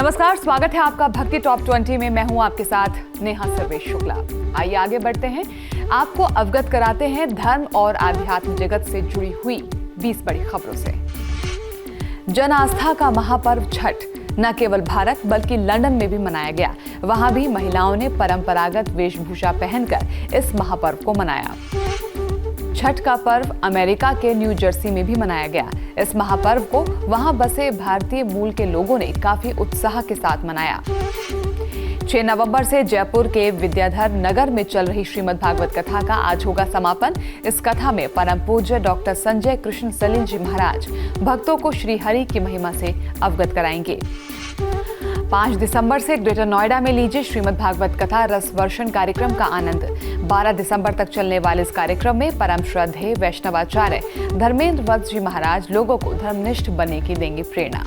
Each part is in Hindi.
नमस्कार, स्वागत है आपका भक्ति टॉप 20 में। मैं हूं आपके साथ नेहा सर्वेश शुक्ला। आइए आगे बढ़ते हैं, आपको अवगत कराते हैं धर्म और आध्यात्म जगत से जुड़ी हुई 20 बड़ी खबरों से। जन आस्था का महापर्व छठ न केवल भारत बल्कि लंदन में भी मनाया गया। वहां भी महिलाओं ने परंपरागत वेशभूषा पहनकर इस महापर्व को मनाया। छठ का पर्व अमेरिका के न्यू जर्सी में भी मनाया गया। इस महापर्व को वहां बसे भारतीय मूल के लोगों ने काफी उत्साह के साथ मनाया। 6 नवंबर से जयपुर के विद्याधर नगर में चल रही श्रीमद् भागवत कथा का आज होगा समापन। इस कथा में परम पूज्य डॉक्टर संजय कृष्ण सलील जी महाराज भक्तों को श्री हरि की महिमा से अवगत कराएंगे। 5 दिसंबर से ग्रेटर नोएडा में लीजिए श्रीमद् भागवत कथा रस वर्षण कार्यक्रम का आनंद। 12 दिसंबर तक चलने वाले इस कार्यक्रम में परम श्रद्धेय वैष्णवाचार्य धर्मेंद्र वत्स जी महाराज लोगों को धर्मनिष्ठ बनने की देंगे प्रेरणा।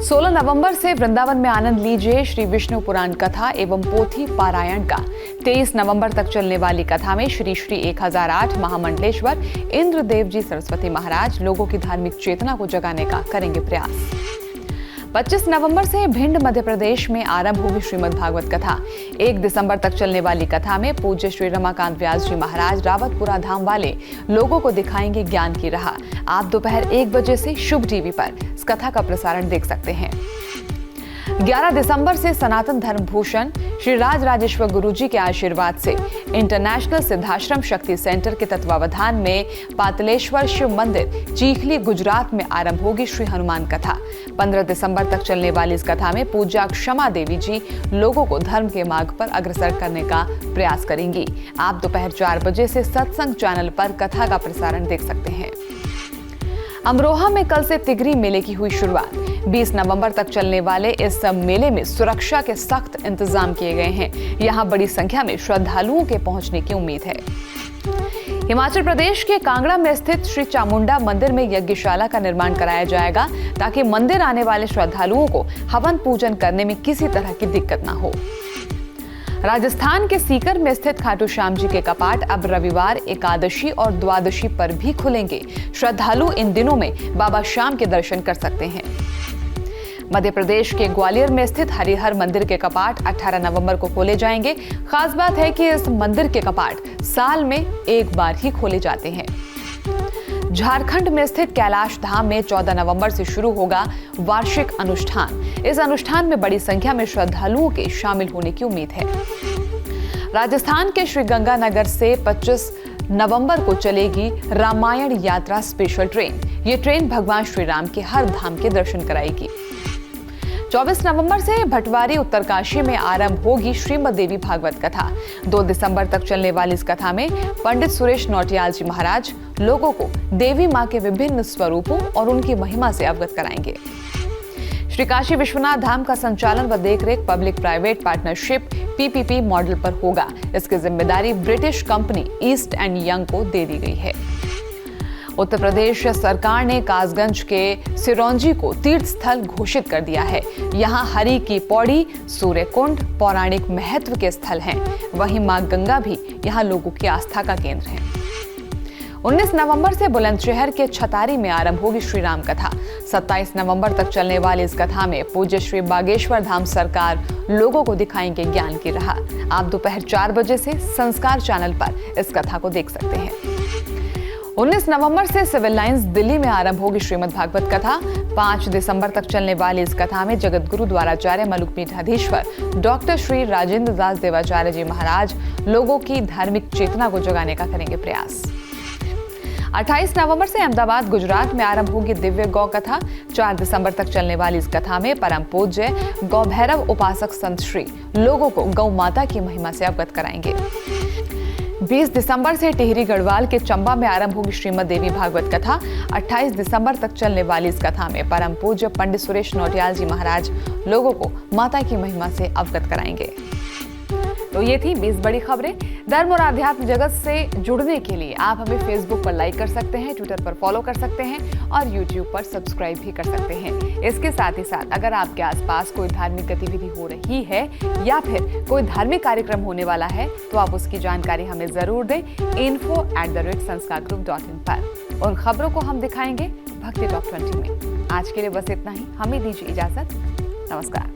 16 नवंबर से वृंदावन में आनंद लीजिए श्री विष्णु पुराण कथा एवं पोथी पारायण का। 23 नवंबर तक चलने वाली कथा में श्री श्री 1008 महामंडलेश्वर इंद्रदेव जी सरस्वती महाराज लोगों की धार्मिक चेतना को जगाने का करेंगे प्रयास। 25 नवंबर से भिंड मध्य प्रदेश में आरंभ होगी श्रीमद् भागवत कथा। 1 दिसंबर तक चलने वाली कथा में पूज्य श्री रमाकांत व्यास जी महाराज रावतपुरा धाम वाले लोगों को दिखाएंगे ज्ञान की राह। आप दोपहर 1 बजे से शुभ टीवी पर इस कथा का प्रसारण देख सकते हैं। 11 दिसंबर से सनातन धर्म भूषण श्री राज राजेश्वर गुरु जी के आशीर्वाद से इंटरनेशनल सिद्धाश्रम शक्ति सेंटर के तत्वावधान में पातलेश्वर शिव मंदिर चीखली गुजरात में आरंभ होगी श्री हनुमान कथा। 15 दिसंबर तक चलने वाली इस कथा में पूज्या क्षमा देवी जी लोगों को धर्म के मार्ग पर अग्रसर करने का प्रयास करेंगी। आप दोपहर 4 बजे से सत्संग चैनल पर कथा का प्रसारण देख सकते हैं। अमरोहा में कल से तिगरी मेले की हुई शुरुआत। 20 नवंबर तक चलने वाले इस मेले में सुरक्षा के सख्त इंतजाम किए गए हैं। यहां बड़ी संख्या में श्रद्धालुओं के पहुंचने की उम्मीद है। हिमाचल प्रदेश के कांगड़ा में स्थित श्री चामुंडा मंदिर में यज्ञशाला का निर्माण कराया जाएगा ताकि मंदिर आने वाले श्रद्धालुओं को हवन पूजन करने में किसी तरह की दिक्कत न हो। राजस्थान के सीकर में स्थित खाटू श्याम जी के कपाट अब रविवार, एकादशी और द्वादशी पर भी खुलेंगे। श्रद्धालु इन दिनों में बाबा श्याम के दर्शन कर सकते हैं। मध्य प्रदेश के ग्वालियर में स्थित हरिहर मंदिर के कपाट 18 नवंबर को खोले जाएंगे। खास बात है कि इस मंदिर के कपाट साल में एक बार ही खोले जाते हैं। झारखंड में स्थित कैलाश धाम में 14 नवंबर से शुरू होगा वार्षिक अनुष्ठान। इस अनुष्ठान में बड़ी संख्या में श्रद्धालुओं के शामिल होने की उम्मीद है। राजस्थान के श्री गंगानगर से 25 नवंबर को चलेगी रामायण यात्रा स्पेशल ट्रेन। ये ट्रेन भगवान श्री राम के हर धाम के दर्शन कराएगी। 24 नवंबर से भटवारी उत्तरकाशी में आरंभ होगी श्रीमद् देवी भागवत कथा। 2 दिसंबर तक चलने वाली इस कथा में पंडित सुरेश नौटियाल जी महाराज लोगों को देवी मां के विभिन्न स्वरूपों और उनकी महिमा से अवगत कराएंगे। श्री काशी विश्वनाथ धाम का संचालन व देखरेख public private partnership PPP model पर होगा। इसकी जिम्मेदारी British company east and young को दे दी गई है। उत्तर प्रदेश सरकार ने कासगंज के सिरोंजी को तीर्थ स्थल घोषित कर दिया है। यहाँ हरि की पौड़ी, सूर्य कुंड पौराणिक महत्व के स्थल हैं। वहीं मां गंगा भी यहाँ लोगों की आस्था का केंद्र है। 19 नवंबर से बुलंदशहर के छतारी में आरंभ होगी श्री राम कथा। 27 नवंबर तक चलने वाली इस कथा में पूज्य श्री बागेश्वर धाम सरकार लोगों को दिखाएंगे ज्ञान की राह। आप दोपहर 4 बजे से संस्कार चैनल पर इस कथा को देख सकते हैं। 19 नवंबर से सिविल लाइंस दिल्ली में आरंभ होगी श्रीमद् भागवत कथा। 5 दिसंबर तक चलने वाली इस कथा में जगत गुरु द्वाराचार्य मलुक पीठाधीश्वर डॉक्टर श्री राजेंद्र दास देवाचार्य जी महाराज लोगों की धार्मिक चेतना को जगाने का करेंगे प्रयास। 28 नवंबर से अहमदाबाद गुजरात में आरंभ होगी दिव्य गौ कथा। 4 दिसंबर तक चलने वाली इस कथा में परम पूज्य गौ भैरव उपासक संत श्री लोगों को गौ माता की महिमा से अवगत कराएंगे। 20 दिसंबर से टिहरी गढ़वाल के चंबा में आरंभ होगी श्रीमद् देवी भागवत कथा। 28 दिसंबर तक चलने वाली इस कथा में परम पूज्य पंडित सुरेश नौटियाल जी महाराज लोगों को माता की महिमा से अवगत कराएंगे। तो ये थी 20 बड़ी खबरें। धर्म और आध्यात्म जगत से जुड़ने के लिए आप हमें फेसबुक पर लाइक कर सकते हैं, ट्विटर पर फॉलो कर सकते हैं और यूट्यूब पर सब्सक्राइब भी कर सकते हैं। इसके साथ ही साथ अगर आपके आसपास कोई धार्मिक गतिविधि हो रही है या फिर कोई धार्मिक कार्यक्रम होने वाला है तो आप उसकी जानकारी हमें जरूर दें info@sanskaargroup.in पर। उन खबरों को हम दिखाएंगे भक्ति टॉप 20 में। आज के लिए बस इतना ही, हमें दीजिए इजाजत। नमस्कार।